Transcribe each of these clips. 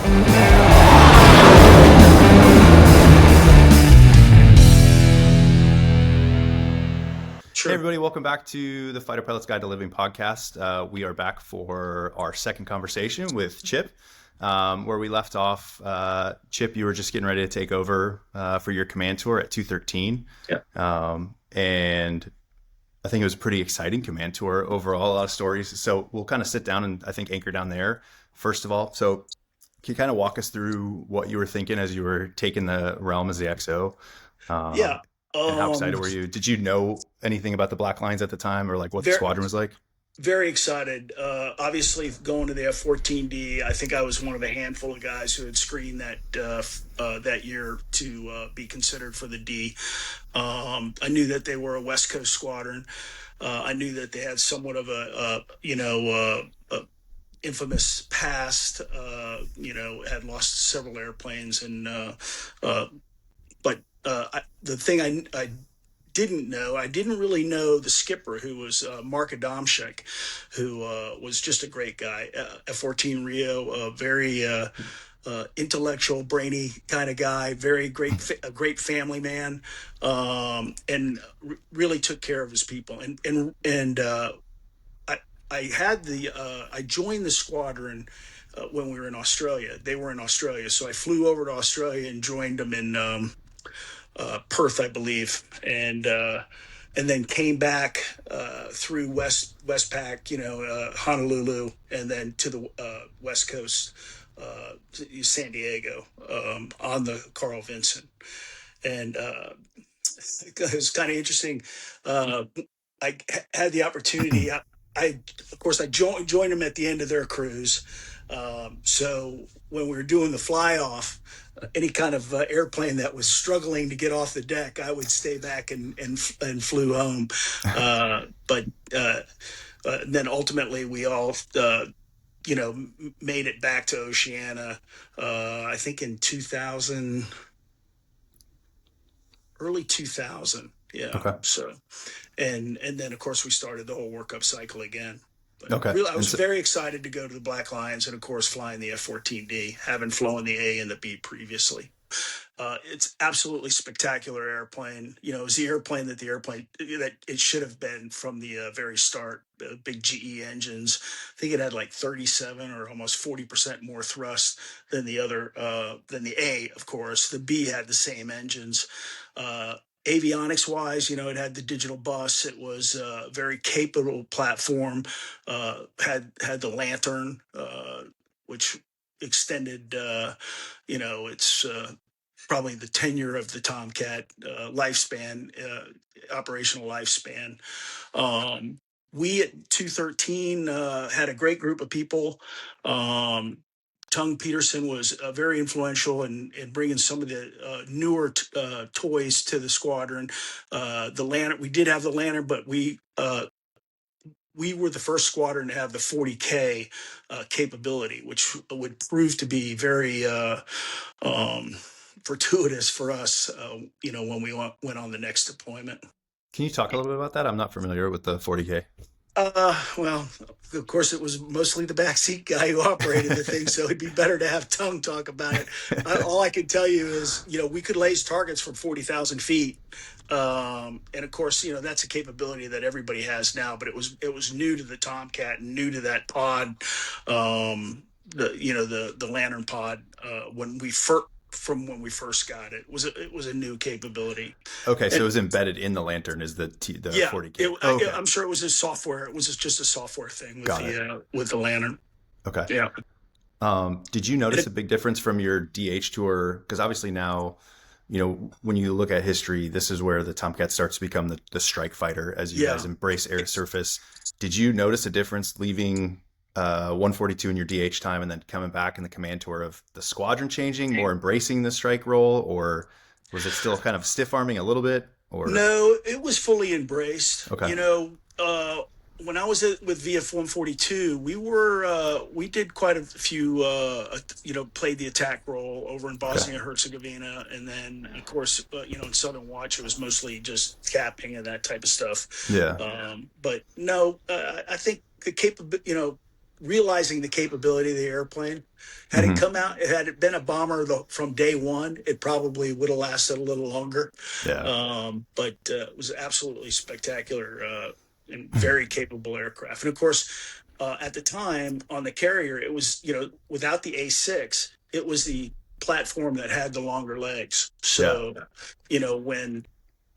Sure. Hey everybody, welcome back to the Fighter Pilot's Guide to Living podcast. We are back for our second conversation with Chip. Where we left off, Chip, you were just getting ready to take over for your command tour at 213. Yeah. And I think it was a pretty exciting command tour overall, a lot of stories. So we'll kind of sit down and I think anchor down there first of all. So can you kind of walk us through what you were thinking as you were taking the realm as the XO? Yeah. And how excited were you? Did you know anything about the Black Lines at the time, or like what the Very, squadron was like? very excited. Obviously, going to the F-14D, I think I was one of a handful of guys who had screened that year to be considered for the D. I knew that they were a West Coast squadron. I knew that they had somewhat of a infamous past. Had lost several airplanes, and the thing I didn't know, I didn't really know the skipper, who was Mark Adamczyk, who was just a great guy. F-14 Rio, very intellectual, brainy kind of guy, very great, a great family man, and really took care of his people. I joined the squadron when we were in Australia. They were in Australia, so I flew over to Australia and joined them in Perth, I believe, and then came back through Westpac, Honolulu, and then to the West Coast, to San Diego, on the Carl Vinson. And it was kind of interesting. I had the opportunity. Of course, I joined them at the end of their cruise. So when we were doing the fly off, any kind of airplane that was struggling to get off the deck, I would stay back and flew home. But then ultimately we all, made it back to Oceania. I think in 2000, early 2000. Yeah. Okay. So, and then of course we started the whole workup cycle again. But Okay. really, I was very excited to go to the Black Lions and, of course, flying the F-14D, having flown the A and the B previously. It's absolutely spectacular airplane. It was the airplane that it should have been from the very start. Big GE engines. I think it had like 37 or almost 40% more thrust than the other, than the A, of course. The B had the same engines. Avionics wise, it had the digital bus. It was a very capable platform. Had the lantern, which extended, its probably the tenure of the Tomcat lifespan, operational lifespan. We at 213 had a great group of people. Tung Peterson was very influential in bringing some of the newer toys to the squadron. The lantern, we did have the lantern, but we were the first squadron to have the 40K capability, which would prove to be very fortuitous for us, when we went on the next deployment. Can you talk a little bit about that? I'm not familiar with the 40K. Well, of course, it was mostly the backseat guy who operated the thing, so it'd be better to have Tung talk about it. All I can tell you is, we could lace targets from 40,000 feet. And of course, that's a capability that everybody has now, but it was new to the Tomcat and new to that pod, the lantern pod, when we first got it. It was a new capability. Okay, so it was embedded in the lantern is the 40K. Okay. I'm sure it was a software. It was just a software thing with with the lantern. Okay. Yeah. Did you notice a big difference from your DH tour? Because obviously now, when you look at history, this is where the Tomcat starts to become the strike fighter as you guys embrace air surface. Did you notice a difference leaving 142 in your DH time and then coming back in the command tour of the squadron changing, more embracing the strike role, or was it still kind of stiff arming a little bit? Or no, it was fully embraced. Okay. When I was with VF-142, we did quite a few, played the attack role over in Bosnia Herzegovina, and then of course, in Southern Watch it was mostly just capping and that type of stuff. Yeah. But no, I think the capability, realizing the capability of the airplane. Had it come out, had it been a bomber from day one, it probably would have lasted a little longer. Yeah. But it was absolutely spectacular and very capable aircraft. And of course, at the time on the carrier, it was, without the A6, it was the platform that had the longer legs. So, when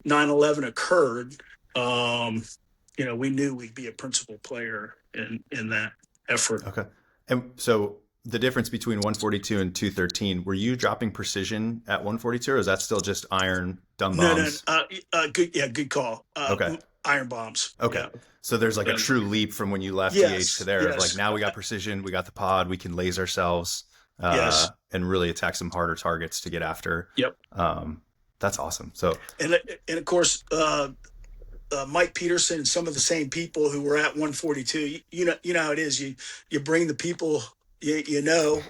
9/11 occurred, we knew we'd be a principal player in that effort. Okay. And so the difference between 142 and 213, were you dropping precision at 142, or is that still just iron dumb bombs? No. Good call. Okay. Iron bombs. Okay. Yeah. So there's like a true leap from when you left DH to there. Like now we got precision, we got the pod, we can laze ourselves and really attack some harder targets to get after. Yep. That's awesome. So and of course, Mike Peterson and some of the same people who were at 142. You know how it is. You bring the people into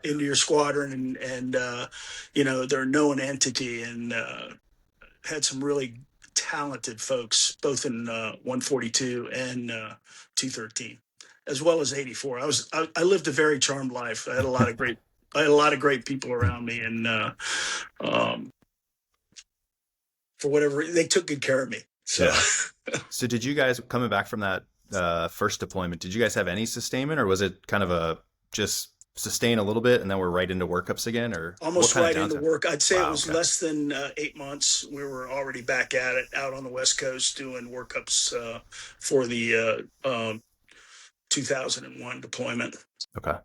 your squadron, and they're a known entity, and had some really talented folks both in 142 and 213, as well as 84. I lived a very charmed life. I had a lot of great people around me, and for whatever, they took good care of me. So, So did you guys, coming back from that first deployment, did you guys have any sustainment, or was it kind of a just sustain a little bit and then we're right into workups again, or almost right into work? I'd say it was less than 8 months. We were already back at it out on the West Coast doing workups for the 2001 deployment. Okay.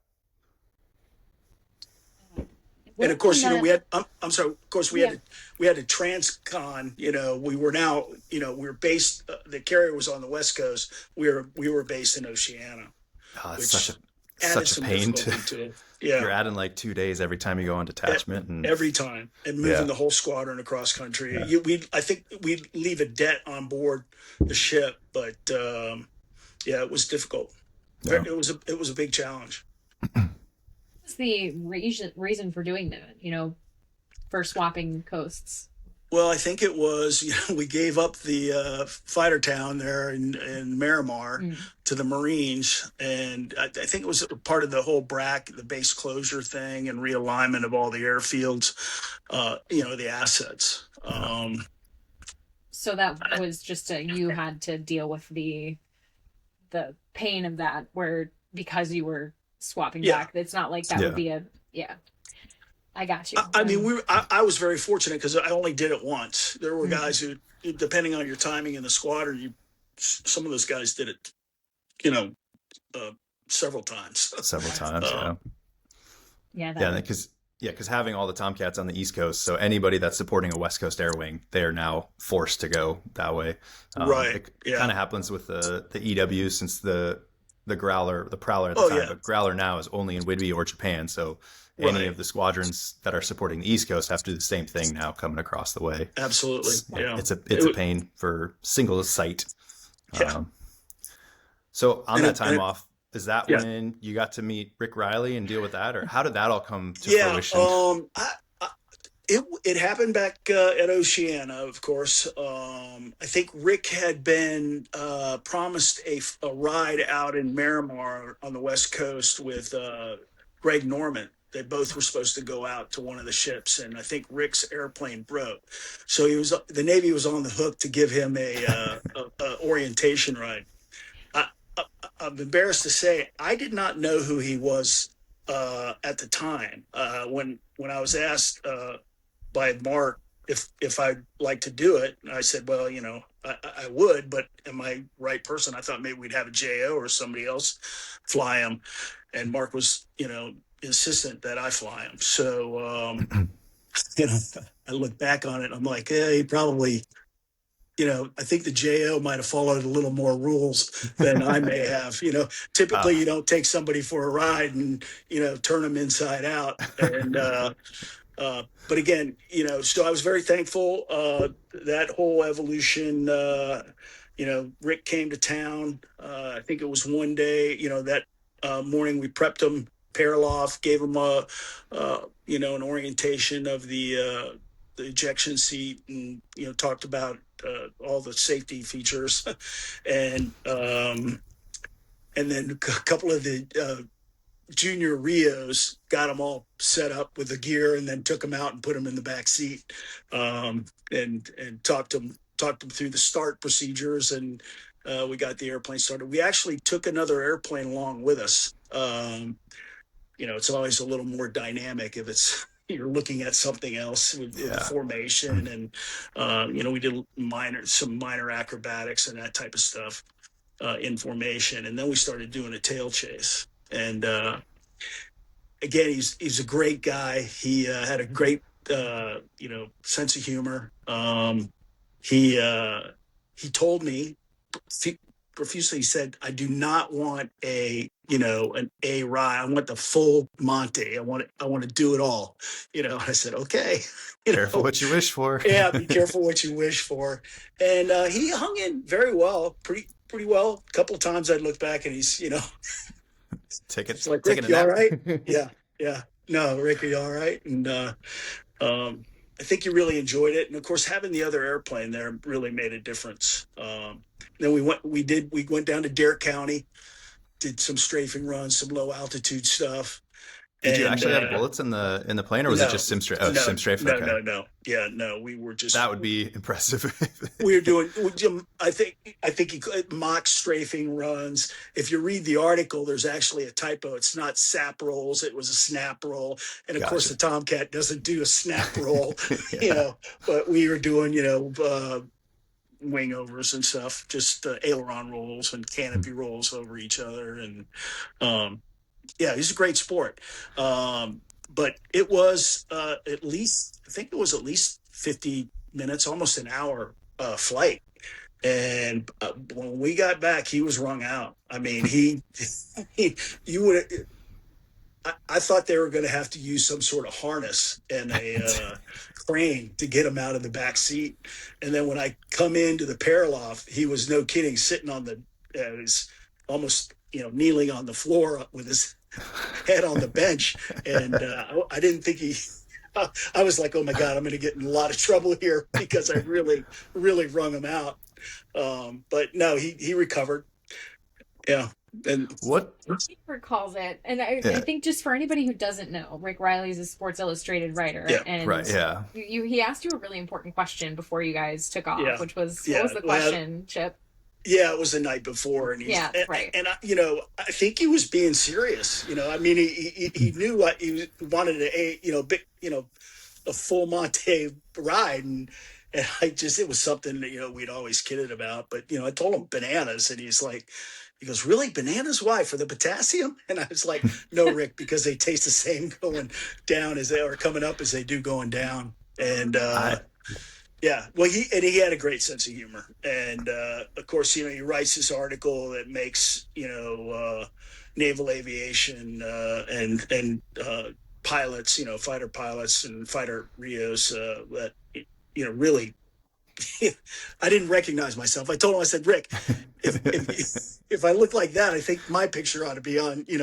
And of course, we had. I'm sorry. Of course, we had to transcon. We were now. We were based. The carrier was on the West Coast. We were based in Oceania. Oh, it's such a pain to. Yeah. You're adding like 2 days every time you go on detachment, and every time, and moving the whole squadron across country. Yeah. I think we'd leave a debt on board the ship, but it was difficult. Yeah. It was a big challenge. The reason for doing that, for swapping coasts? Well, I think it was, we gave up the fighter town there in Miramar to the Marines. And I think it was part of the whole the base closure thing and realignment of all the airfields, the assets. So that was just you had to deal with the pain of that, because you were swapping back. It's not like that would be I got you. I mean, I was very fortunate because I only did it once. There were guys who, depending on your timing in the squadron, some of those guys did it, several times. Because having all the Tomcats on the East Coast, so anybody that's supporting a West Coast air wing, they are now forced to go that way. Right. It kind of happens with the EW, since the Growler, the Prowler at the time, but Growler now is only in Whidbey or Japan. So any of the squadrons that are supporting the East Coast have to do the same thing now coming across the way. Absolutely. It's a pain for single site. So on that time off, is that when you got to meet Rick Reilly and deal with that, or how did that all come to fruition? It happened back at Oceania, of course. I think Rick had been promised a ride out in Miramar on the West Coast with Greg Norman. They both were supposed to go out to one of the ships, and I think Rick's airplane broke. So the Navy was on the hook to give him a orientation ride. I'm embarrassed to say I did not know who he was at the time. When I was asked by Mark if I'd like to do it, I said, well, I would, but am I right person? I thought maybe we'd have a JO or somebody else fly him, and Mark was insistent that I fly him. So I look back on it, I'm like, he probably, I think the JO might have followed a little more rules than I may have. Typically you don't take somebody for a ride and turn them inside out. And but again, so I was very thankful. That whole evolution, Rick came to town. I think it was one day, that morning we prepped him, Paraloff, gave him an orientation of the ejection seat, and talked about all the safety features, and and then a couple of the junior Rios got them all set up with the gear, and then took them out and put them in the back seat, and talked them through the start procedures, and we got the airplane started. We actually took another airplane along with us. It's always a little more dynamic if it's you're looking at something else with the formation, and we did some minor acrobatics and that type of stuff in formation, and then we started doing a tail chase. And again, he's a great guy. He had a great sense of humor. He told me profusely. He said, "I do not want an A ride. I want the full Monty. I want to do it all." I said, "Okay." Careful what you wish for. Yeah, be careful what you wish for. And he hung in very well, pretty well. A couple of times I'd look back and he's, it's like, Rick, you all right? Yeah. No, Rick, are you all right? And I think he really enjoyed it. And of course, having the other airplane there really made a difference. Then we went down to Dare County, did some strafing runs, some low altitude stuff. Did you actually have bullets in the plane, or was it just sim strafe? Oh, sim strafe. No, okay. No. Yeah, no. We were just. That would be impressive. We were doing. I think he mock strafing runs. If you read the article, there's actually a typo. It's not sap rolls. It was a snap roll. And of course, the Tomcat doesn't do a snap roll. But we were doing wing overs and stuff, just aileron rolls and canopy rolls over each other, and. Yeah, he's a great sport. But it was at least 50 minutes, almost an hour flight. And when we got back, he was wrung out. I mean, you would. I thought they were going to have to use some sort of harness and a crane to get him out of the back seat. And then when I come into the paraloft, he was, no kidding, sitting on was almost kneeling on the floor with his head on the bench. And I didn't think I was like, oh my God, I'm going to get in a lot of trouble here, because I really, really wrung him out. But no, he recovered. Yeah. And what he recalls it. And I think, just for anybody who doesn't know, Rick Reilly is a Sports Illustrated writer. Yeah. And right. Yeah. He asked you a really important question before you guys took off, which was, what was the question, Chip? Yeah, it was the night before, and right. And I think he was being serious. I mean, he knew what he wanted a full Monte ride, and it was something that we'd always kidded about. But I told him bananas, and he goes, "Really, bananas? Why? For the potassium?" And I was like, "No, Rick, because they taste the same going down as they are coming up as they do going down." And yeah, well, he had a great sense of humor, and of course, he writes this article that makes naval aviation and pilots, fighter pilots and fighter Rios that really. I didn't recognize myself. I told him, I said, "Rick, if I look like that, I think my picture ought to be on, in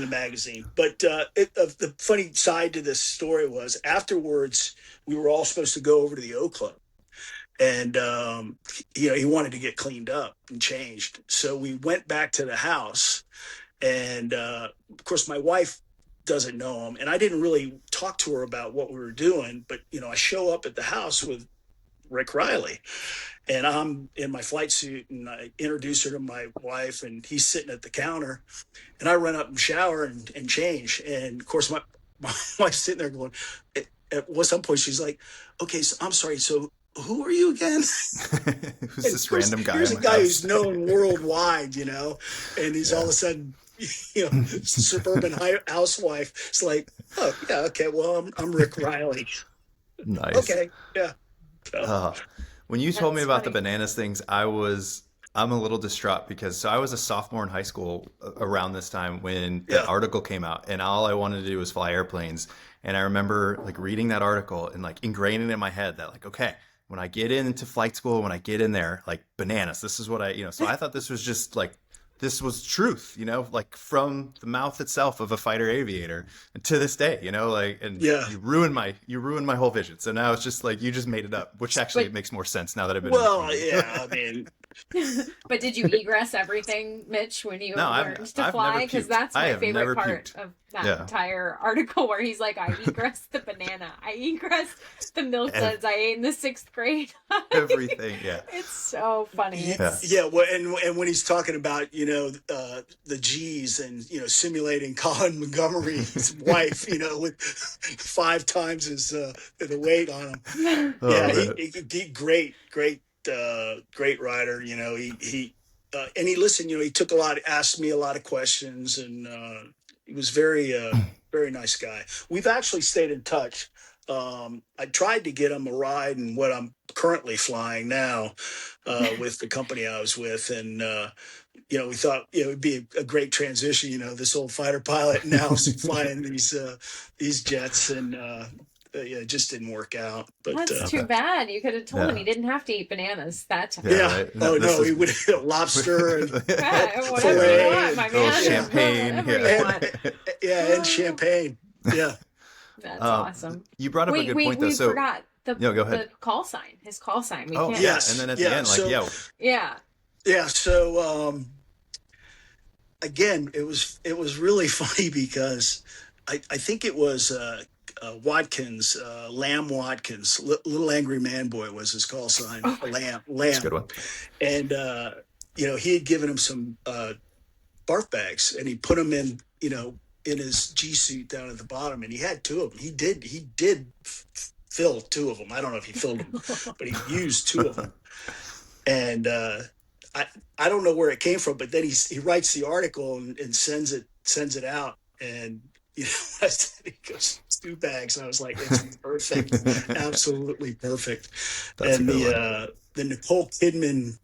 the magazine." But the funny side to this story was, afterwards, we were all supposed to go over to the O Club, and he wanted to get cleaned up and changed. So we went back to the house, and of course, my wife doesn't know him, and I didn't really talk to her about what we were doing. But I show up at the house with Rick Reilly, and I'm in my flight suit, and I introduce her to my wife, and he's sitting at the counter, and I run up and shower and change. And of course, my wife's sitting there going, at some point, she's like, "Okay, so I'm sorry, so who are you again?" Who's this random guy? Here's a guy who's known worldwide, and he's all of a sudden, suburban housewife. It's like, oh yeah, okay, well, I'm Rick Reilly. Nice. Okay, yeah. When you told me about the bananas things, I'm a little distraught, because I was a sophomore in high school around this time when the article came out, and all I wanted to do was fly airplanes. And I remember reading that article and ingraining it in my head that okay, when I get into flight school, when I get in there, bananas, this is what so I thought this was just this was truth, you know, like from the mouth itself of a fighter aviator, and to this day, you know, like, and you ruined my whole vision. So now it's just like, you just made it up, which actually it makes more sense now that I've been in the yeah, I mean, but did you egress everything, Mitch, when you learned to fly? Because that's my favorite part of that entire article, where he's like, I egressed the banana, I egressed the milk duds I ate in the 6th grade. Everything, yeah. It's so funny. Well, and when he's talking about, you know, the G's and, you know, simulating Colin Montgomery's wife, you know, with 5 times his the weight on him. He great writer. You know, he listened. You know, he took asked me a lot of questions, and he was very nice guy. We've actually stayed in touch. I tried to get him a ride in what I'm currently flying now with the company I was with, and you know, we thought, you know, it'd be a great transition. You know, this old fighter pilot now is flying these jets, and it just didn't work out. But that's too bad. You could have told him he didn't have to eat bananas that time. Right. Oh no, he would have lobster and whatever you want, my man. Champagne, and champagne. Yeah. That's awesome. You brought up a good point, though. So forgot the call sign. His call sign. Yes. And then at the end, like, Yeah. So again, it was really funny because I think it was Watkins, Lamb Watkins, Little Angry Man Boy was his call sign. Lamb. That's a good one. And you know, he had given him some barf bags, and he put them in, you know, in his G suit down at the bottom, and he had 2 of them. He did fill 2 of them. I don't know if he filled them, but he used 2 of them. And I don't know where it came from, but then he writes the article and sends it out, and you know, I said, he goes, 2 bags, and I was like, it's perfect, absolutely perfect. That's and the Nicole Kidman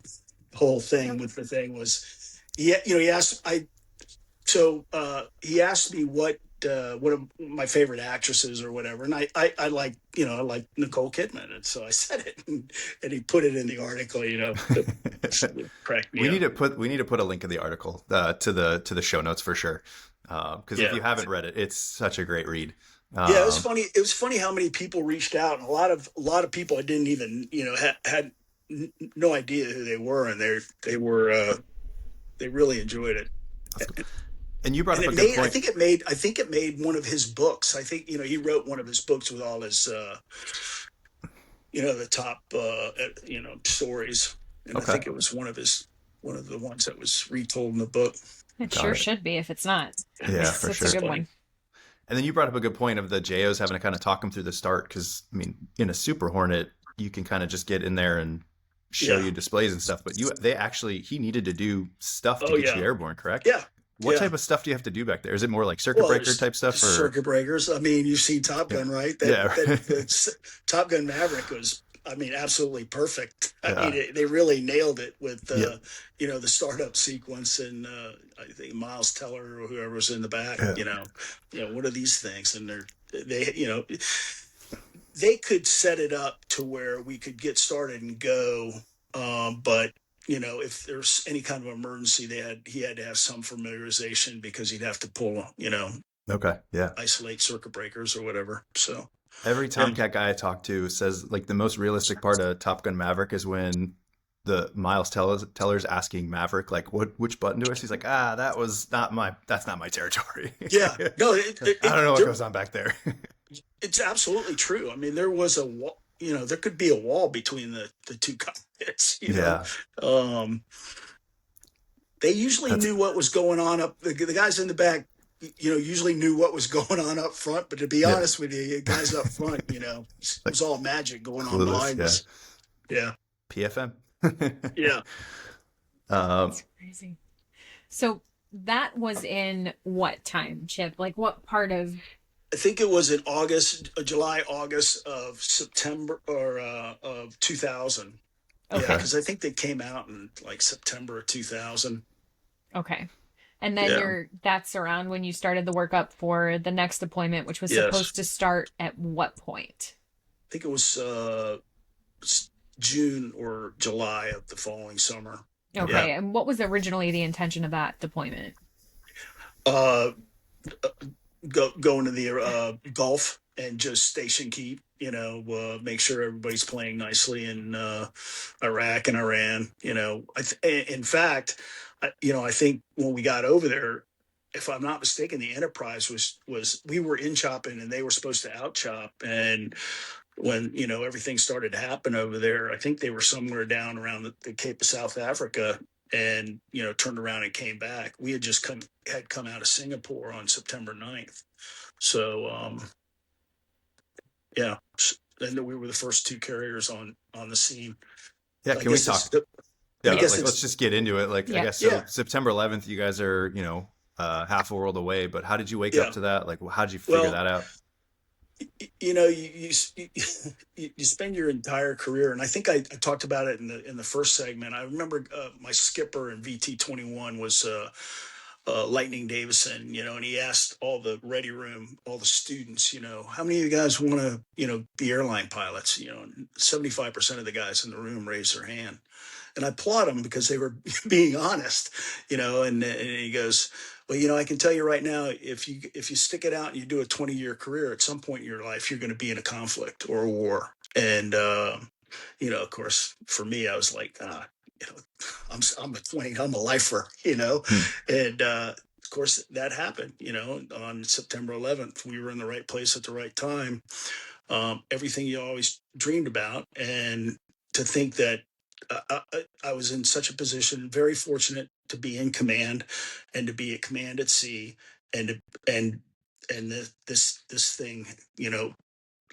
whole thing with the thing was, he asked me what of my favorite actresses or whatever, and I like, you know, I like Nicole Kidman, and so I said it, and he put it in the article, you know. Cracked me up. We need to put a link in the article to the show notes for sure, because if you haven't read it, it's such a great read. It was funny. It was funny how many people reached out, and a lot of people I didn't even, you know, had no idea who they were, and they really enjoyed it. And you brought up a good point. I think it made one of his books. I think, you know, he wrote one of his books with all his, you know, the top, you know, stories. And I think it was one of the ones that was retold in the book. It sure should be if it's not. Yeah, for sure. It's a good one. And then you brought up a good point of the JOs having to kind of talk them through the start, because I mean, in a Super Hornet, you can kind of just get in there and show you displays and stuff. But he needed to do stuff to get you airborne, correct? Yeah. What type of stuff do you have to do back there? Is it more like circuit breaker type stuff? Or? Circuit breakers. I mean, you've seen Top Gun, right? That Top Gun Maverick was, I mean, absolutely perfect. I mean, they really nailed it with, you know, the startup sequence, and I think Miles Teller or whoever was in the back. You know, what are these things? And they, you know, they could set it up to where we could get started and go, but. You know, if there's any kind of emergency, he had to have some familiarization, because he'd have to pull, you know, isolate circuit breakers or whatever. So every Tomcat guy I talk to says, like, the most realistic part of Top Gun Maverick is when the Miles Teller's asking Maverick, like, which button do I? He's like, that's not my territory. Yeah, no, I don't know what goes on back there. It's absolutely true. I mean, there was a wall. You know, there could be a wall between the 2 cockpits, you know. They usually knew what was going on up. The guys in the back, you know, usually knew what was going on up front. But to be honest with you, guys up front, you know, it was all magic going on behind us. Yeah. PFM. Yeah. That's crazy. So that was in what time, Chip? Like, what part of... I think it was in July, August of September or of 2000. Okay. Yeah, because I think they came out in like September of 2000. Okay. And then that's around when you started the workup for the next deployment, which was supposed to start at what point? I think it was June or July of the following summer. Okay. Yeah. And what was originally the intention of that deployment? Go into the Gulf and just station keep, make sure everybody's playing nicely in Iraq and Iran. In fact, I think when we got over there, if I'm not mistaken, the Enterprise was we were in chopping and they were supposed to out chop. And when everything started to happen over there, I think they were somewhere down around the Cape of South Africa, and turned around and came back. We had just come out of Singapore on September 9th. So yeah, and we were the first two carriers on the scene. Yeah, can we talk? Let's just get into it. I guess so. September 11th, you guys are half a world away. But how did you wake up to that? How did you figure that out? You spend your entire career, and I think I talked about it in the first segment. I remember my skipper in VT-21 was Lightning Davison, and he asked all the ready room, all the students, how many of you guys want to, be airline pilots? 75% of the guys in the room raised their hand. And I applaud them because they were being honest, and he goes, well, I can tell you right now, if you stick it out and you do a 20-year career, at some point in your life, you're going to be in a conflict or a war. And, of course, for me, I was like, I'm a lifer, and, of course that happened, on September 11th, we were in the right place at the right time. Everything you always dreamed about. And to think that I was in such a position, very fortunate to be in command and to be at command at sea, and this thing,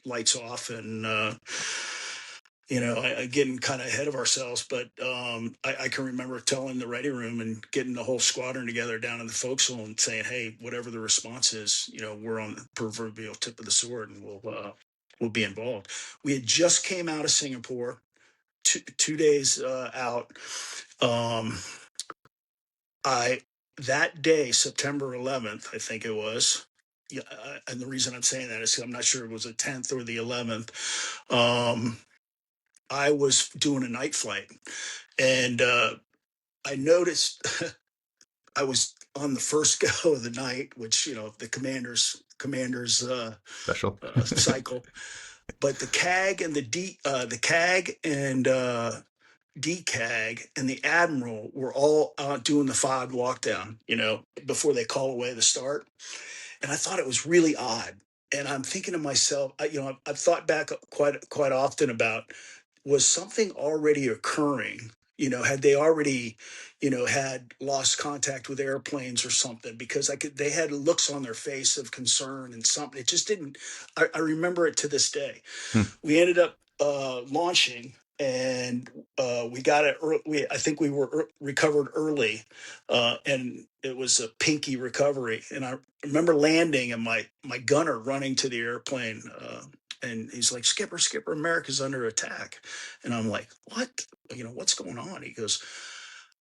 lights off, and getting kind of ahead of ourselves, but I can remember telling the ready room and getting the whole squadron together down in the forecastle and saying, hey, whatever the response is, we're on the proverbial tip of the sword, and we'll be involved. We had just came out of Singapore, two days out. That day, September 11th, I think it was. Yeah, and the reason I'm saying that is because I'm not sure it was the 10th or the 11th. I was doing a night flight, and I noticed I was on the first go of the night, which the commander's special cycle, but the CAG and the CAG and DCAG and the Admiral were all out doing the FOD walkdown, before they call away the start, and I thought it was really odd. And I'm thinking to myself, I've thought back quite often about, was something already occurring? Had they already, had lost contact with airplanes or something? Because they had looks on their face of concern and something. It just didn't. I remember it to this day. We ended up launching, and we got it. I think we were recovered early, and it was a pinky recovery. And I remember landing, and my gunner running to the airplane. And he's like, Skipper, America's under attack. And I'm like, what? What's going on? He goes,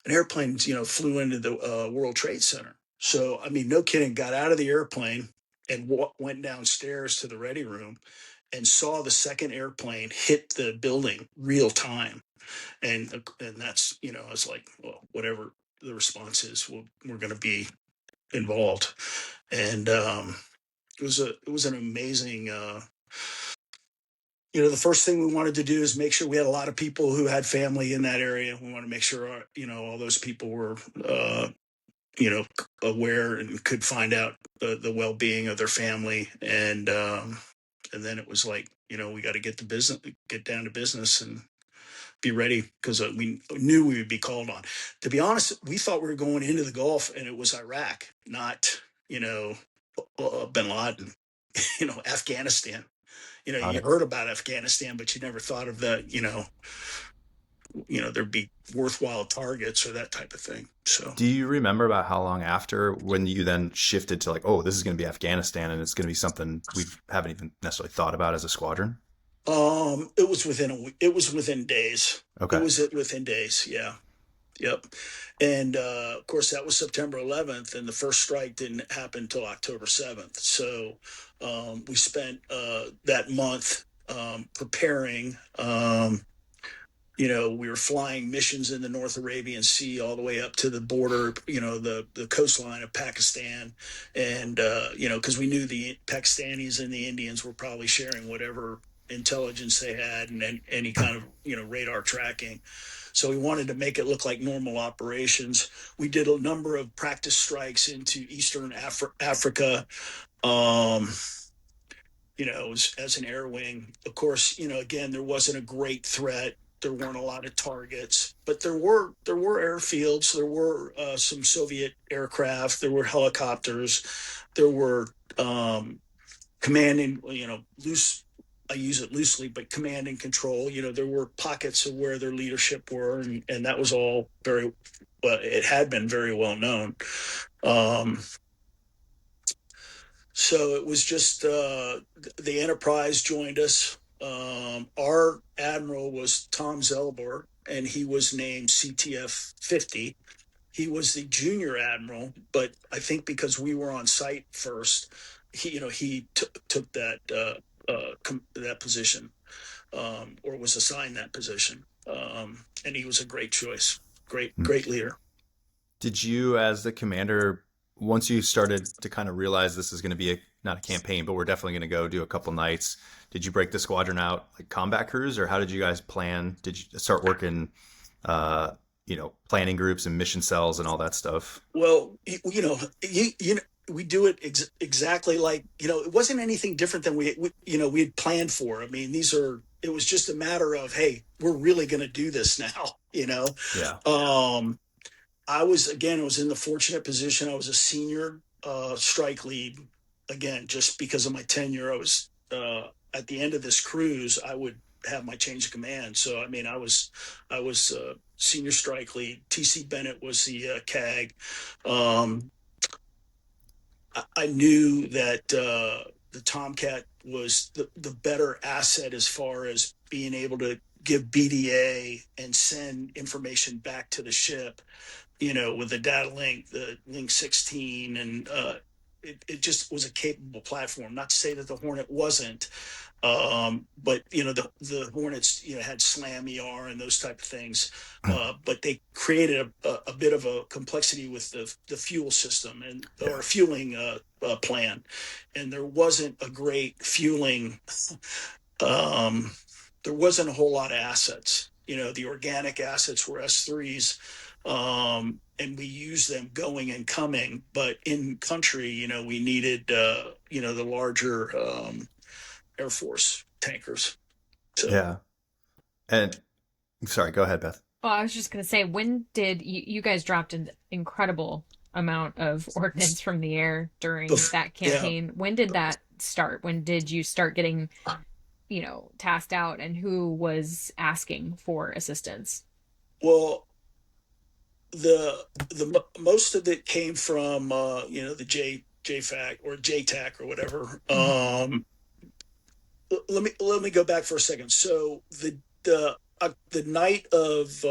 an airplane, flew into the World Trade Center. So, no kidding, got out of the airplane and went downstairs to the ready room and saw the second airplane hit the building real time. And that's, I was like, well, whatever the response is, we're going to be involved. And it was an amazing, the first thing we wanted to do is make sure we had a lot of people who had family in that area. We want to make sure, all those people were, aware and could find out the well-being of their family. And then it was like, we got to get down to business and be ready, because we knew we would be called on. To be honest, we thought we were going into the Gulf and it was Iraq, not, bin Laden, Afghanistan. You heard about Afghanistan, but you never thought of that, there'd be worthwhile targets or that type of thing. So, do you remember about how long after when you then shifted to oh, this is going to be Afghanistan and it's going to be something we haven't even necessarily thought about as a squadron? It was within days. Okay. It was within days. Yeah. Yep. And of course, that was September 11th, and the first strike didn't happen until October 7th. So we spent that month preparing. we were flying missions in the North Arabian Sea all the way up to the border, the coastline of Pakistan. And, because we knew the Pakistanis and the Indians were probably sharing whatever intelligence they had and any kind of, radar tracking. So we wanted to make it look like normal operations. We did a number of practice strikes into Eastern Africa. As an air wing. Of course, again, there wasn't a great threat. There weren't a lot of targets, but there were airfields. There were some Soviet aircraft. There were helicopters. There were commanding, loose. I use it loosely, but command and control. There were pockets of where their leadership were, and that was all very well. It had been very well known. So it was just the Enterprise joined us. Our admiral was Tom Zelbor, and he was named CTF 50. He was the junior admiral, but I think because we were on site first, he took that that position, or was assigned that position, and he was a great choice, great leader. Did you, as the commander, once you started to kind of realize this is going to be not a campaign, but we're definitely going to go do a couple nights, did you break the squadron out like combat crews, or how did you guys plan? Did you start working, planning groups and mission cells and all that stuff? Well, we do it exactly like, it wasn't anything different than we had planned for. I mean, it was just a matter of, hey, we're really going to do this now, Yeah. I was in the fortunate position. I was a senior strike lead. Again, just because of my tenure, I was at the end of this cruise, I would have my change of command. So, I mean, I was senior strike lead. T.C. Bennett was the CAG. I knew that the Tomcat was the better asset as far as being able to give BDA and send information back to the ship, with the data link, the Link 16, and it just was a capable platform. Not to say that the Hornet wasn't, but the Hornets had SLAM ER and those type of things, but they created a bit of a complexity with the fuel system or fueling plan, and there wasn't a great fueling. There wasn't a whole lot of assets. The organic assets were S3s. And we used them going and coming, but in country, we needed, the larger Air Force tankers. So. Yeah. And sorry, go ahead, Beth. Well, I was just going to say, when did you guys dropped an incredible amount of ordnance from the air during that campaign? Yeah. When did that start? When did you start getting, tasked out, and who was asking for assistance? Well, the most of it came from the JFAC or JTAC or whatever. Let me go back for a second. So the night of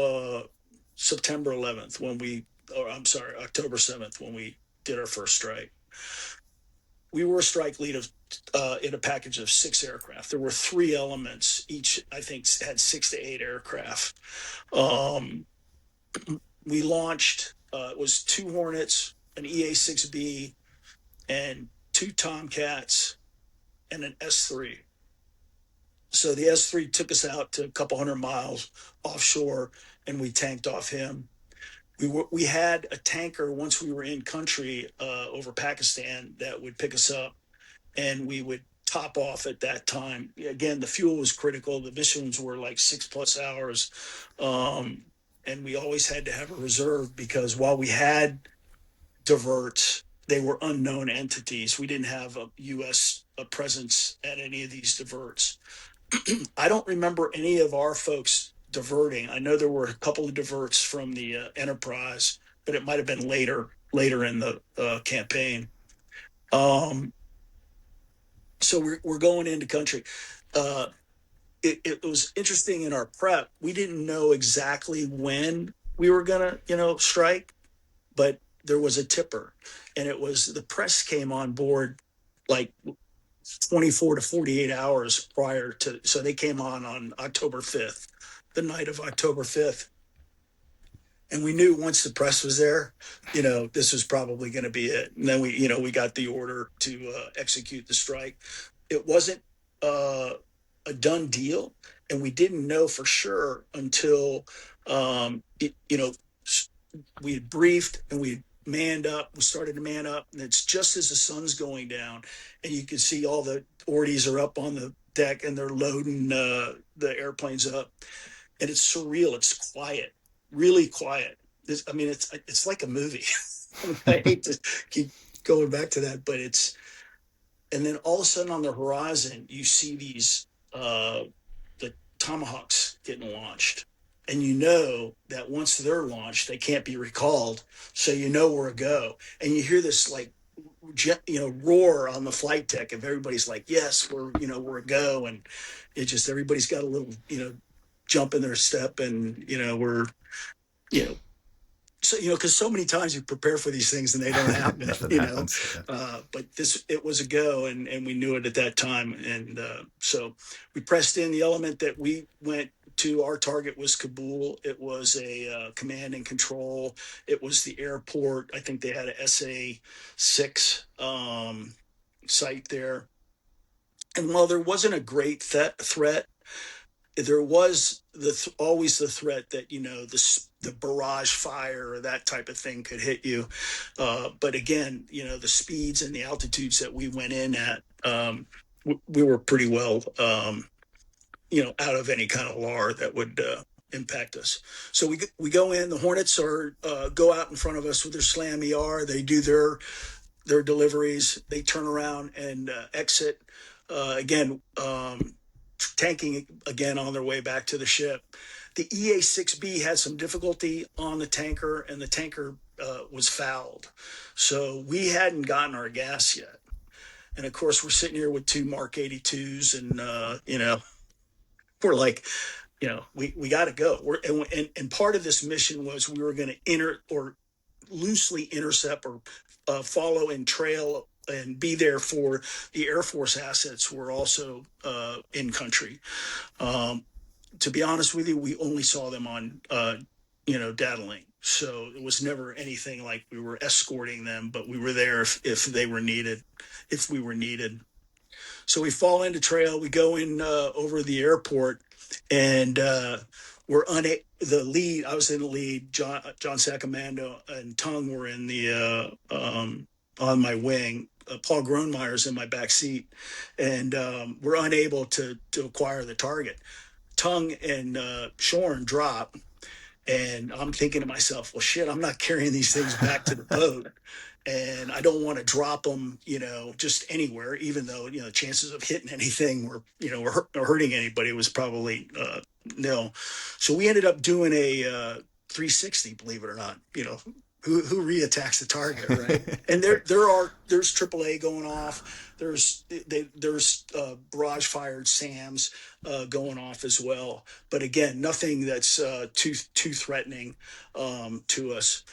September 11th, October 7th, when we did our first strike, we were a strike lead of in a package of 6 aircraft. There were 3 elements. Each, I think, had 6 to 8 aircraft. We launched, it was 2 Hornets, an EA-6B, and 2 Tomcats, and an S3. So the S3 took us out to a couple hundred miles offshore, and we tanked off him. We had a tanker once we were in country over Pakistan that would pick us up, and we would top off at that time. Again, the fuel was critical. The missions were like 6+ hours. And we always had to have a reserve, because while we had diverts, they were unknown entities. We didn't have a U.S. presence at any of these diverts. I don't remember any of our folks diverting. I know there were a couple of diverts from the Enterprise, but it might have been later in the campaign. So we're going into country. It was interesting in our prep. We didn't know exactly when we were going to, strike, but there was a tipper, and it was the press came on board like 24 to 48 hours prior to, so they came on October 5th, the night of October 5th. And we knew once the press was there, this was probably going to be it. And then we got the order to execute the strike. It wasn't a done deal, and we didn't know for sure until we had briefed and we manned up. We started to man up, and it's just as the sun's going down, and you can see all the ordies are up on the deck and they're loading the airplanes up, and it's surreal. It's quiet. Really quiet. It's like a movie. I hate to keep going back to that, but and then all of a sudden on the horizon, you see these, the Tomahawks getting launched. And that once they're launched, they can't be recalled. So we're a go. And you hear this roar on the flight deck, and everybody's like, yes, we're a go. And it just, everybody's got a little, jump in their step, and, we're, so because so many times you prepare for these things and they don't happen. Happens. But it was a go, and we knew it at that time, and so we pressed in. The element that we went to, our target was Kabul. It was a command and control. It was the airport. I think they had a SA-6 site there, and while there wasn't a great threat, there was always the threat that the barrage fire or that type of thing could hit you. But again, the speeds and the altitudes that we went in at, we were pretty well, out of any kind of LAR that would impact us. So we go in. The Hornets go out in front of us with their SLAM ER. They do their deliveries. They turn around and exit again. Tanking again on their way back to the ship. The EA-6B had some difficulty on the tanker, and the tanker was fouled. So we hadn't gotten our gas yet. And of course, we're sitting here with two Mark 82s, and, we're like, we got to go. And part of this mission was we were going to loosely intercept or follow and trail and be there for the Air Force assets were also in country. To be honest with you, we only saw them on, data link. So it was never anything like we were escorting them, but we were there if we were needed. So we fall into trail. We go in over the airport, and we're the lead. I was in the lead. John Sacamando and Tung were in the on my wing. Paul Gronemeyer's in my back seat, and we're unable to acquire the target. Tung and Shorn drop, and I'm thinking to myself, well, shit, I'm not carrying these things back to the boat, and I don't want to drop them, just anywhere, even though, chances of hitting anything or hurting anybody was probably nil. So we ended up doing a 360, believe it or not, who reattacks the target, right? And there's AAA going off. There's barrage fired SAMs going off as well. But again, nothing that's too threatening to us.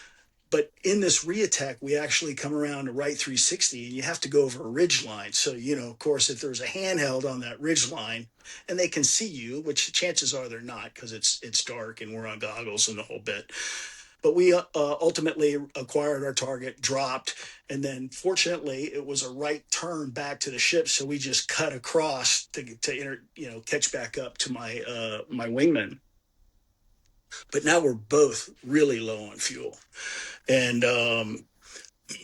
But in this reattack, we actually come around to right 360, and you have to go over a ridge line. So, of course, if there's a handheld on that ridge line and they can see you, which chances are they're not because it's dark and we're on goggles and the whole bit. But we ultimately acquired our target, dropped, and then fortunately it was a right turn back to the ship, so we just cut across to catch back up to my wingman. But now we're both really low on fuel, and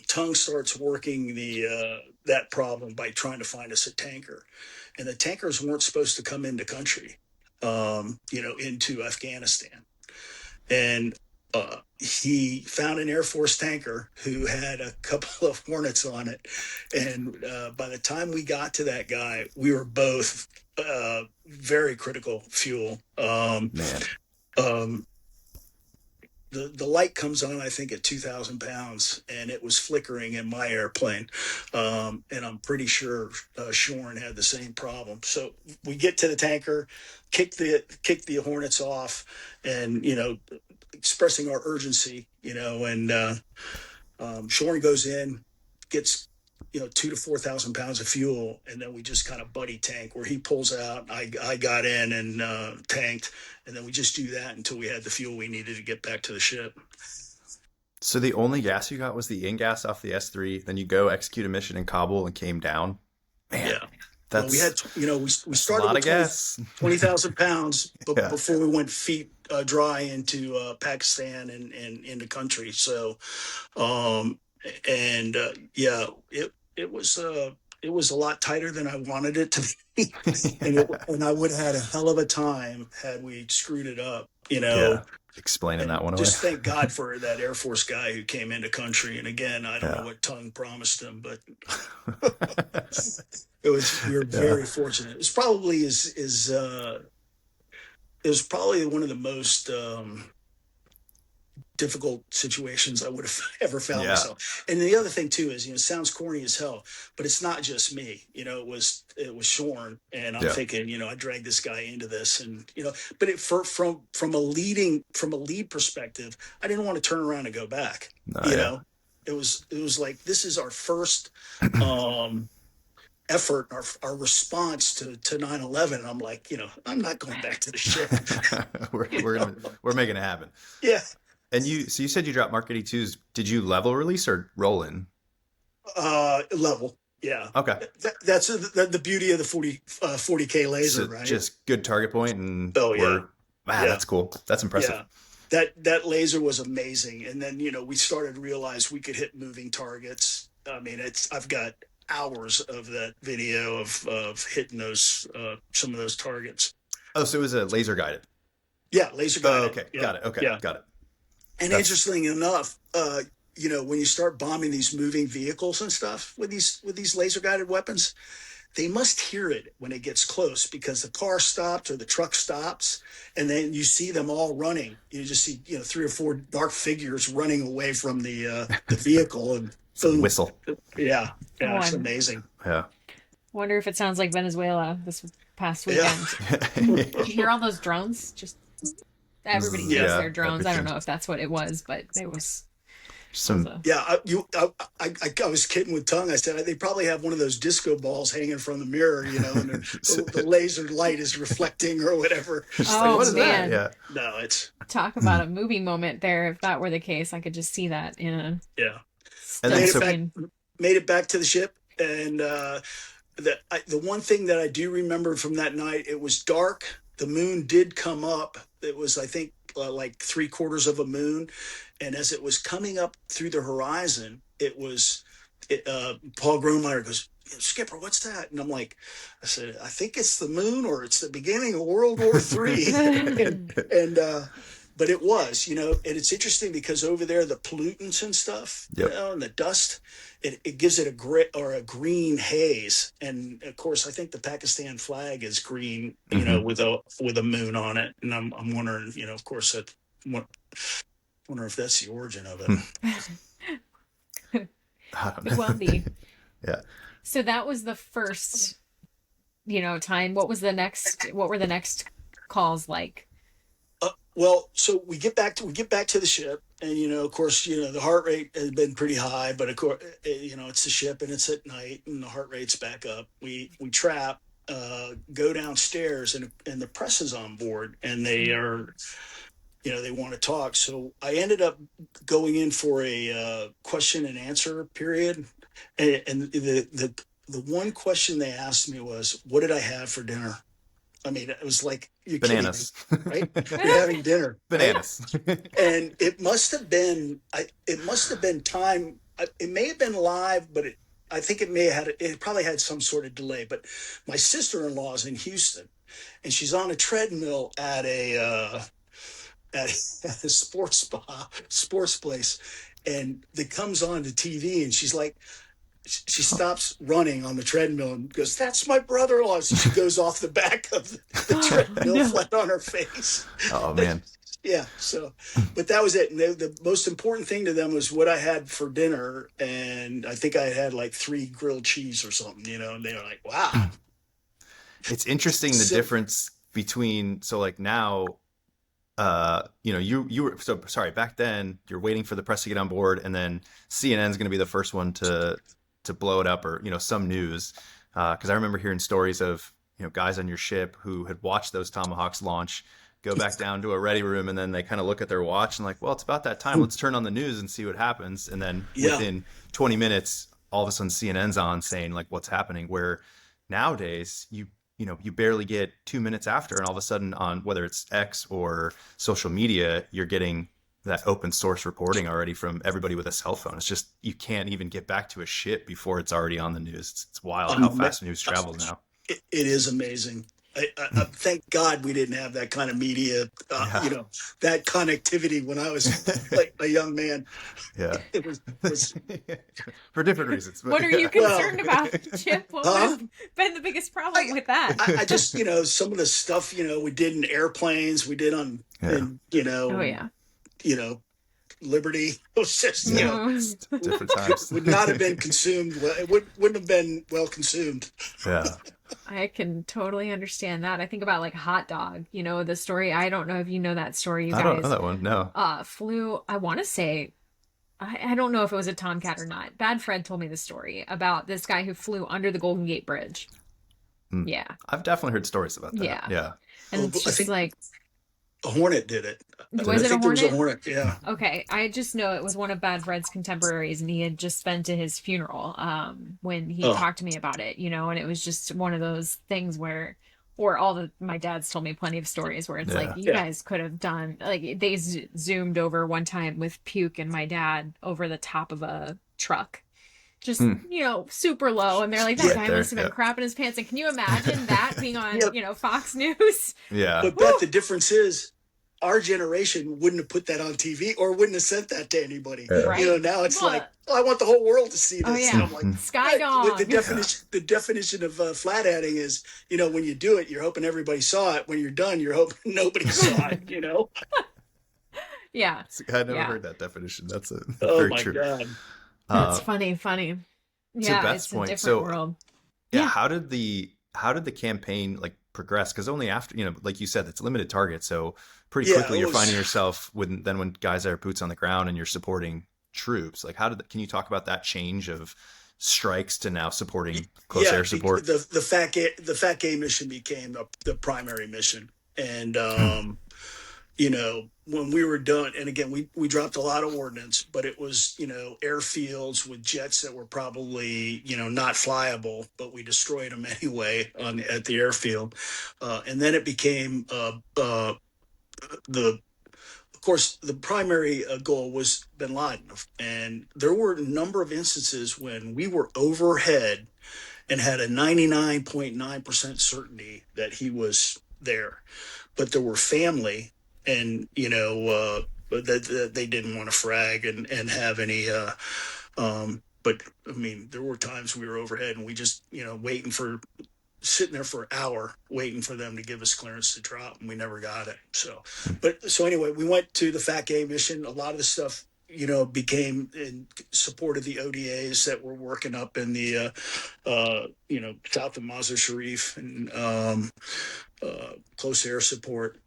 Tung starts working that problem by trying to find us a tanker, and the tankers weren't supposed to come into country, into Afghanistan, and he found an Air Force tanker who had a couple of Hornets on it. And by the time we got to that guy, we were both very critical fuel. The light comes on, I think, at 2,000 pounds, and it was flickering in my airplane. And I'm pretty sure Shorn had the same problem. So we get to the tanker, kick the Hornets off, and, expressing our urgency, and Shorn goes in, gets 2,000 to 4,000 pounds of fuel, and then we just kind of buddy tank where he pulls out, I got in and tanked, and then we just do that until we had the fuel we needed to get back to the ship. So the only gas you got was the in-gas off the S-3, then you go execute a mission in Kabul and came down? Man, yeah. That's, we had, we started a lot with of gas. 20,000 pounds Yeah. before we went feet dry into Pakistan and into country. So, it was a lot tighter than I wanted it to be, and I would have had a hell of a time had we screwed it up. Yeah. Explaining that one away. Just thank God for that Air Force guy who came into country. And again, I don't know what tongue promised him, but we were very fortunate. It was probably one of the most difficult situations I would have ever found myself. And the other thing too is, it sounds corny as hell, but it's not just me. It was Shorn, and I'm thinking, I dragged this guy into this, and but from a lead perspective, I didn't want to turn around and go back. It was like, this is our first effort, our response to 9/11. And I'm like, I'm not going back to the ship. we're making it happen. Yeah. And you said you dropped Mark 82s. Did you level release or roll in? Level. Yeah. Okay. That's the beauty of the 40K laser, right? Just good target point, and wow, that's cool. That's impressive. Yeah. That laser was amazing. And then, we started to realize we could hit moving targets. I mean, I've got hours of that video of hitting those some of those targets. Oh, so it was a laser guided. Yeah, laser guided. Oh, okay. Yeah. Got it. Okay. Yeah. Got it. And interestingly enough, when you start bombing these moving vehicles and stuff with these laser guided weapons, they must hear it when it gets close, because the car stops or the truck stops, and then you see them all running. You just see 3 or 4 dark figures running away from the vehicle, and boom. Whistle. Yeah, it's amazing. Yeah. Wonder if it sounds like Venezuela this past weekend. Did you hear all those drones? Just everybody knows their drones. I don't know if that's what it was, but it was. I was kidding with tongue. I said they probably have one of those disco balls hanging from the mirror, and the laser light is reflecting or whatever. Oh, what is man! That? Yeah. No, it's talk about a movie moment there. If that were the case, I could just see that in a And made it back to the ship, and the one thing that I do remember from that night, it was dark. The moon did come up. It was, I think, like 3/4 of a moon. And as it was coming up through the horizon, Paul Gronemeyer goes, "Skipper, what's that?" And I said, "I think it's the moon, or it's the beginning of World War III." But it was, and it's interesting because over there, the pollutants and stuff, and the dust, it gives it a green haze. And of course, I think the Pakistan flag is green, with a moon on it. And I'm wondering, of course, wonder if that's the origin of it. It will be. Yeah. So that was the first, time. What were the next calls like? Well, so we get back to the ship, and of course, the heart rate has been pretty high, but of course, it's the ship and it's at night, and the heart rate's back up. We trap, go downstairs, and the press is on board, and they are, they want to talk. So I ended up going in for a question and answer period, and the one question they asked me was, "What did I have for dinner?" I mean, it was like, you're bananas, kidding me, right? You're having dinner, bananas, right? And it must have been time. It may have been live, but I think it probably had some sort of delay. But my sister-in-law is in Houston, and she's on a treadmill at a sports place, and it comes on to TV, and she's like, she stops running on the treadmill and goes, "That's my brother-in-law." So she goes off the back of the treadmill, flat on her face. Oh, man. Yeah. So, but that was it. And the most important thing to them was what I had for dinner. And I think I had like 3 grilled cheese or something, and they were like, "Wow." It's interesting the difference between, now, you were, sorry, back then you're waiting for the press to get on board, and then CNN's going to be the first one to to blow it up, or, you know, some news. Because I remember hearing stories of, you know, guys on your ship who had watched those Tomahawks launch, go back down to a ready room, and then they kind of look at their watch and like, well, it's about that time. Let's turn on the news and see what happens. And then within 20 minutes, all of a sudden CNN's on saying like what's happening. Where nowadays you know, you barely get 2 minutes after, and all of a sudden on whether it's X or social media, you're getting that open source reporting already from everybody with a cell phone. It's just, you can't even get back to a ship before it's already on the news. It's wild how fast news travels now. It is amazing. I thank God we didn't have that kind of media, you know, that connectivity when I was like a young man. Yeah. It was for different reasons. What are you concerned about, Chip? What would have been the biggest problem with that? I just, you know, some of the stuff, you know, we did in airplanes, we did on, in, you know, you know, Liberty. It was just, you know, different times. Would not have been consumed. It wouldn't have been well consumed. Yeah. I can totally understand that. I think about like Hot Dog, you know, the story. I don't know if you know that story, you guys. I don't know that one, no. Flew, I want to say, I don't know if it was a Tomcat or not. Bad Fred told me the story about this guy who flew under the Golden Gate Bridge. Yeah. I've definitely heard stories about that. Yeah. And it's just like... A Hornet did it. Was it a Hornet? There was a Hornet, yeah. Okay, I just know it was one of Bad Fred's contemporaries, and he had just been to his funeral when he talked to me about it, you know, and it was just one of those things where, or my dad's told me plenty of stories where it's like, you guys could have done, like, they zoomed over one time with Puke and my dad over the top of a truck. Just, you know, super low. And they're like, that guy must have been crapping his pants. And can you imagine that being on, you know, Fox News? Yeah. But Beth, the difference is our generation wouldn't have put that on TV or wouldn't have sent that to anybody. Right. You know, now it's like, I want the whole world to see this. Oh, yeah. And I'm like, Sky Dog. The definition of flat hatting is, you know, when you do it, you're hoping everybody saw it. When you're done, you're hoping nobody saw it, you know? Yeah. I never heard that definition. That's very true. God. That's funny. Yeah, it's a different world. Yeah, how did the campaign like progress? Because only after, you know, like you said, it's a limited target, so pretty quickly you're finding yourself when guys are boots on the ground and you're supporting troops. Like, can you talk about that change of strikes to now supporting close air support? The Fat Game mission became the primary mission, and you know, when we were done, and again, we dropped a lot of ordnance, but it was, you know, airfields with jets that were probably, you know, not flyable, but we destroyed them anyway at the airfield. And then it became, of course, the primary goal was bin Laden. And there were a number of instances when we were overhead and had a 99.9% certainty that he was there. But there were family, and, you know, that they didn't want to frag and have any, but I mean, there were times we were overhead and we just, you know, sitting there for an hour, waiting for them to give us clearance to drop, and we never got it. So anyway, we went to the Fat Game mission. A lot of the stuff, you know, became in support of the ODAs that were working up in the, you know, south of Mazar Sharif and close air support.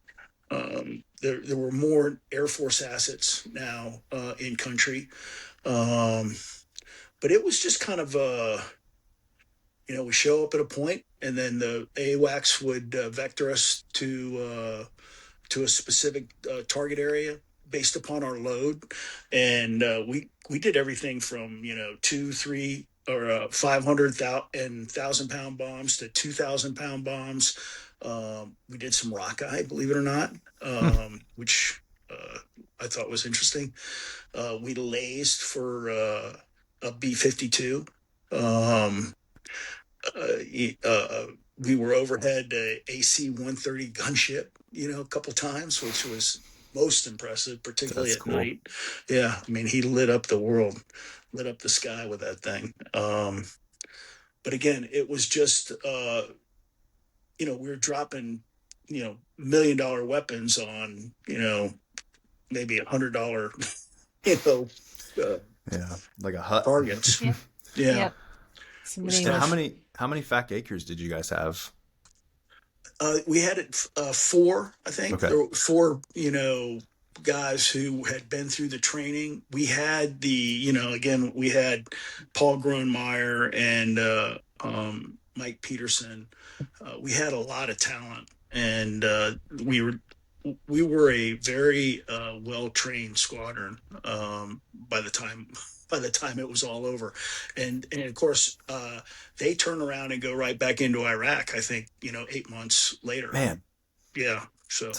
There were more Air Force assets now in country. But it was just kind of, you know, we show up at a point, and then the AWACS would vector us to a specific target area based upon our load. And we did everything from, you know, 2, 3, or 500 and 1,000 pound bombs to 2,000 pound bombs. We did some rockeye, believe it or not, which I thought was interesting. We lased for a B-52. We were overhead a AC-130 gunship, you know, a couple times, which was most impressive, particularly at night. Yeah, I mean, he lit up the world, lit up the sky with that thing. But again, it was just, you know, we were dropping, you know, $1 million weapons on, you know, maybe $100, you know, like a hut targets. Yeah. Yeah. And how many FAC acres did you guys have? We had 4, I think. Okay. There were 4, you know, guys who had been through the training. We had again, we had Paul Gronemeyer and Mike Peterson. We had a lot of talent, and we were a very well-trained squadron by the time it was all over. And of course, they turn around and go right back into Iraq, I think, 8 months later. Man. Yeah. So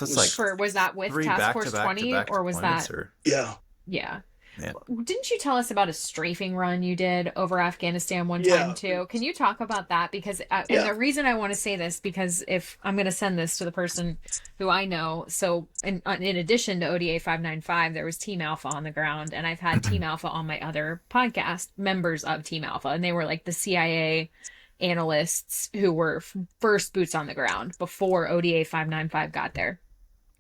was that with Task Force 20 or was that? Yeah. Yeah. Man. Didn't you tell us about a strafing run you did over Afghanistan one time too? Can you talk about that? Because and the reason I want to say this, because if I'm going to send this to the person who I know, so in addition to ODA 595, there was Team Alpha on the ground, and I've had Team Alpha on my other podcast, members of Team Alpha, and they were like the CIA analysts who were first boots on the ground before ODA 595 got there.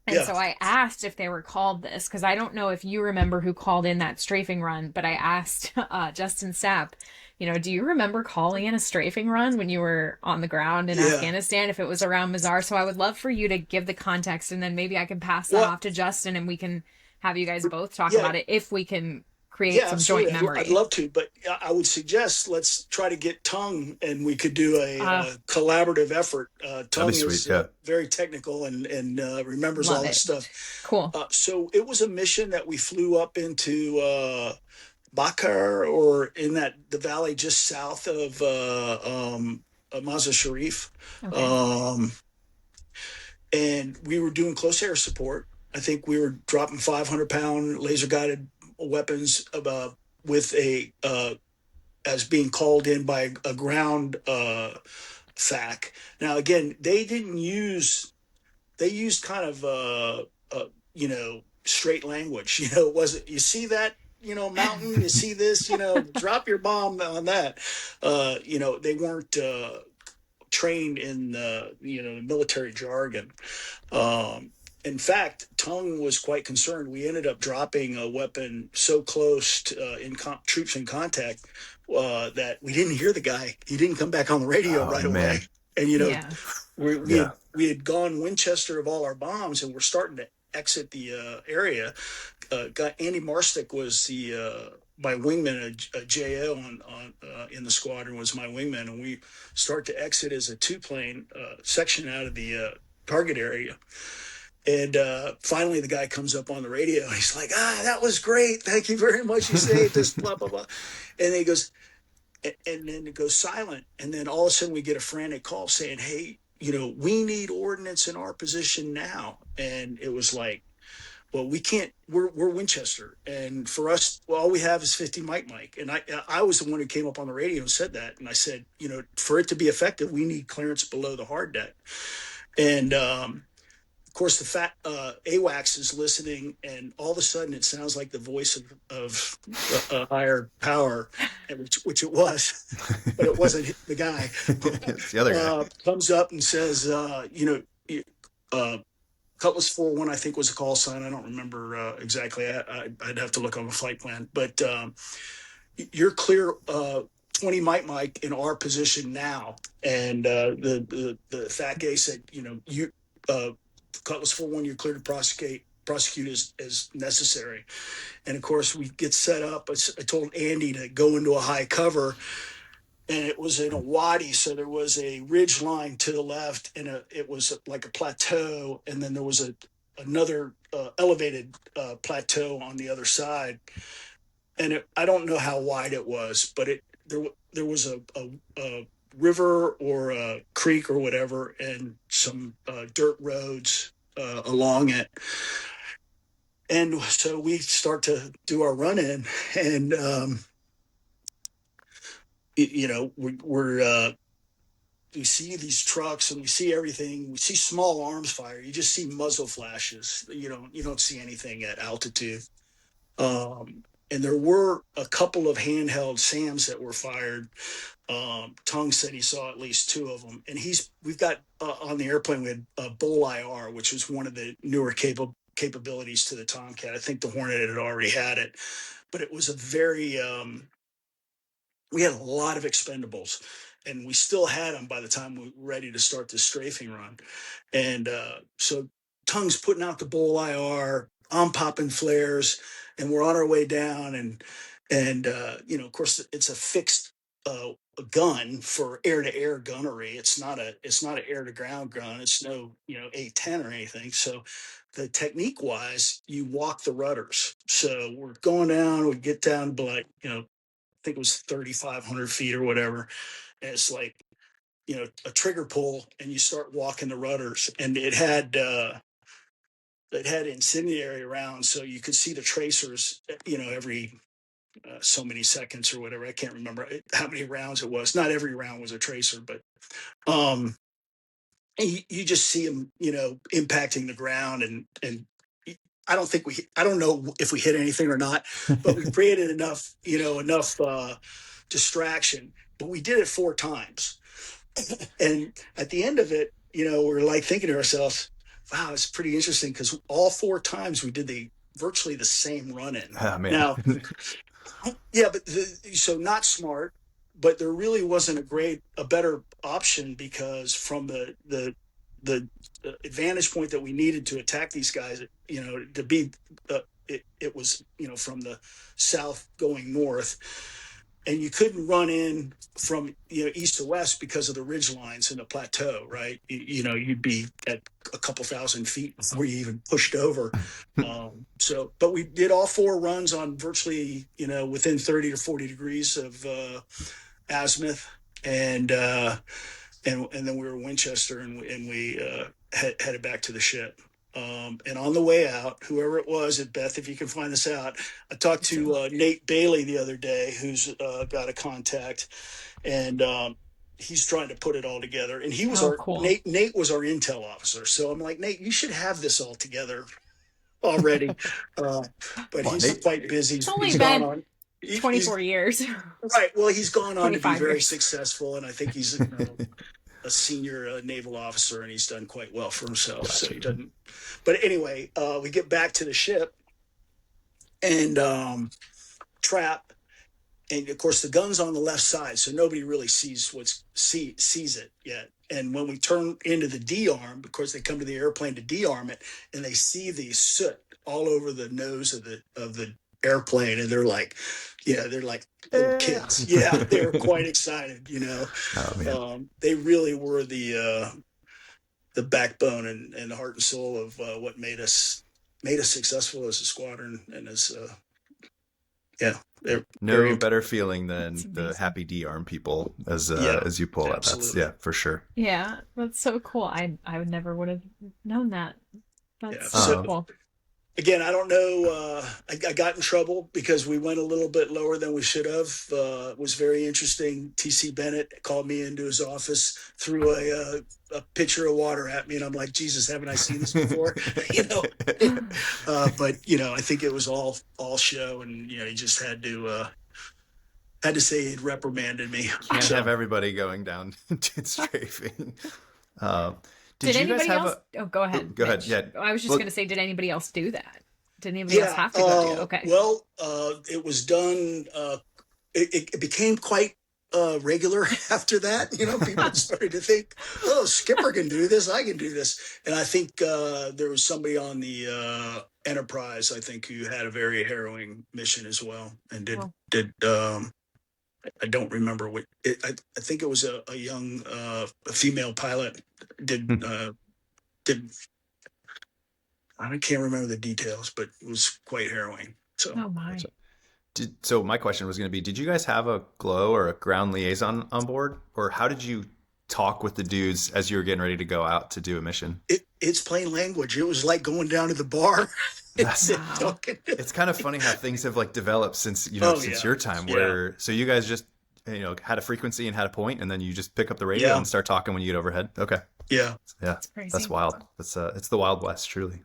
And so I asked if they were called this, because I don't know if you remember who called in that strafing run, but I asked Justin Sapp, do you remember calling in a strafing run when you were on the ground in Afghanistan, if it was around Mazar? So I would love for you to give the context, and then maybe I can pass that off to Justin, and we can have you guys both talk about it if we can create some joint memory. I'd love to, but I would suggest let's try to get Tung, and we could do a collaborative effort. Tung is very technical and remembers all this stuff. Cool. So it was a mission that we flew up into Bakar, or in the valley just south of Mazar Sharif. Okay. And we were doing close air support. I think we were dropping 500-pound laser guided weapons with as being called in by a ground FAC. Now again, they used kind of straight language. It wasn't, you see that mountain, you see this, drop your bomb on that. They weren't trained in the military jargon. In fact, Tung was quite concerned. We ended up dropping a weapon so close to troops in contact that we didn't hear the guy. He didn't come back on the radio away. And we had gone Winchester of all our bombs, and we're starting to exit the area. Andy Marstick was my wingman, a JO in the squadron was my wingman, and we start to exit as a 2-plane section out of the target area. And finally, the guy comes up on the radio, and he's like, that was great. Thank you very much. You saved us, blah, blah, blah. And then he goes, and then it goes silent. And then all of a sudden, we get a frantic call saying, hey, we need ordnance in our position now. And it was like, well, we can't, we're Winchester. And for us, all we have is 50 Mike. And I was the one who came up on the radio and said that. And I said, for it to be effective, we need clearance below the hard deck. And, of course, the AWACS is listening, and all of a sudden it sounds like the voice of a higher power, which it was, but it wasn't the guy. It's the other guy. Comes up and says, Cutlass 4-1, I think was a call sign. I don't remember exactly. I'd have to look on the flight plan. But you're clear 20 Mike in our position now. And the FAC-A said, you Cutlass 4-1, you're clear to prosecute as necessary. And of course, we get set up. I told Andy to go into a high cover, and it was in a wadi. So there was a ridge line to the left, and it was like a plateau. And then there was another elevated plateau on the other side. And I don't know how wide it was, but there was a river or a creek or whatever, and some dirt roads along it. And so we start to do our run in, and we see these trucks, and we see everything. We see small arms fire. You just see muzzle flashes. You don't see anything at altitude. And there were a couple of handheld SAMs that were fired. Tung said he saw at least 2 of them, and we've got on the airplane we had Bull IR, which was one of the newer capabilities to the Tomcat. I think the Hornet had already had it, but it was a very we had a lot of expendables, and we still had them by the time we were ready to start the strafing run. And so Tung's putting out the Bull IR, I'm popping flares, and we're on our way down, and of course, it's a fixed a gun for air-to-air gunnery. It's not an air-to-ground gun. It's no A-10 or anything. So the technique-wise, you walk the rudders. So we're going down. We get down to like I think it was 3,500 feet or whatever. And it's like a trigger pull, and you start walking the rudders, and it had incendiary rounds, so you could see the tracers, every so many seconds or whatever. I can't remember how many rounds it was. Not every round was a tracer, but you just see them, impacting the ground, and I don't know if we hit anything or not, but we created enough distraction. But we did it 4 times, and at the end of it, we're like thinking to ourselves, wow, it's pretty interesting, because all 4 times we did virtually the same run-in. Oh, man. Now, yeah, but so not smart, but there really wasn't a better option, because from the advantage point that we needed to attack these guys, to be it was from the south going north, and you couldn't run in from east to west because of the ridge lines and the plateau, right? You'd be at a couple thousand feet before you even pushed over. But we did all 4 runs on virtually within 30 to 40 degrees of azimuth, and then we were in Winchester, and we headed back to the ship. And on the way out, whoever it was, at Beth, if you can find this out, I talked to Nate Bailey the other day, who's got a contact, and he's trying to put it all together. And he was cool. Nate was our intel officer. So I'm like, Nate, you should have this all together already. But he's Nate, quite busy. It's only been 24 years. Right. Well, he's gone on to be very years. Successful, and I think he's a senior naval officer, and he's done quite well for himself. Gotcha. So he doesn't. But anyway, we get back to the ship, and trap, and of course the gun's on the left side, so nobody really sees it yet. And when we turn into the D-arm, of course they come to the airplane to D-arm it, and they see the soot all over the nose of the airplane, and they're like little kids. Yeah, they're quite excited. Oh, they really were the backbone and heart and soul of what made us successful as a squadron, and as no better feeling than the happy D-arm people as you pull up. That's for sure. Yeah, that's so cool. I would have known that. That's so cool. Again, I don't know. I got in trouble because we went a little bit lower than we should have. It was very interesting. T.C. Bennett called me into his office, threw a pitcher of water at me, and I'm like, Jesus, haven't I seen this before? But I think it was all show, and he just had to say he'd reprimanded me. Can't have everybody going down to strafing. Did anybody else? Go ahead. Go ahead. Yeah. I was just going to say, did anybody else do that? Did anybody else have to go do it? Okay. Well, it was done. It became quite regular after that. People started to think, "Oh, Skipper can do this. I can do this." And I think there was somebody on the Enterprise, I think, who had a very harrowing mission as well, and did. I don't remember what I think it was a young a female pilot did I can't remember the details, but it was quite harrowing. So oh my. So my question was going to be, did you guys have a GLOW or a ground liaison on board, or how did you talk with the dudes as you were getting ready to go out to do a mission? It's plain language. It was like going down to the bar. It's kind of funny how things have developed since your time, where so you guys just had a frequency and had a point, and then you just pick up the radio and start talking when you get overhead. Okay. Yeah. That's crazy. That's wild. It's the Wild West, truly.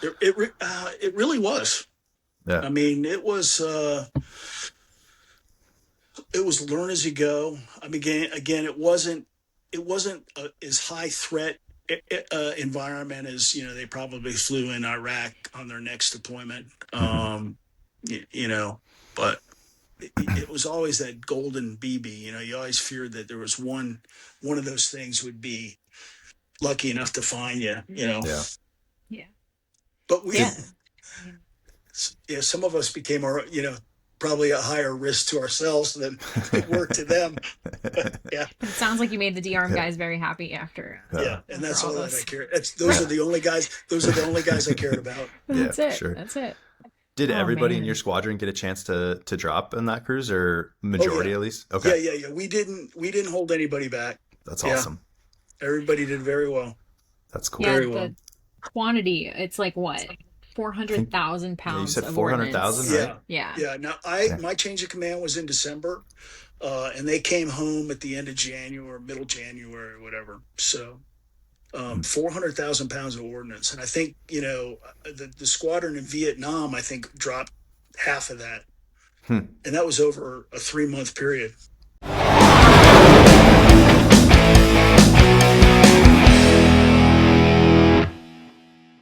It really was. Yeah. I mean, it was learn as you go. I mean, again, it wasn't as high threat environment as they probably flew in Iraq on their next deployment. But it was always that golden BB. You always feared that there was one of those things would be lucky enough to find you. Yeah. But we Yeah, some of us became probably a higher risk to ourselves than it worked to them. Yeah. It sounds like you made the DRM guys very happy after. Yeah, and that's all that I care. Those are the only guys. Those are the only guys I cared about. That's it. Sure. That's it. Did everybody in your squadron get a chance to drop in that cruise, or majority at least? Okay. Yeah. We didn't hold anybody back. That's awesome. Everybody did very well. That's cool. Yeah, very well. Quantity, it's like what? 400,000 pounds. You said 400,000, right? Yeah. Now my change of command was in December, and they came home at the end of January, middle January, whatever. So, 400,000 pounds of ordnance, and I think the squadron in Vietnam, I think, dropped half of that, and that was over a 3-month period.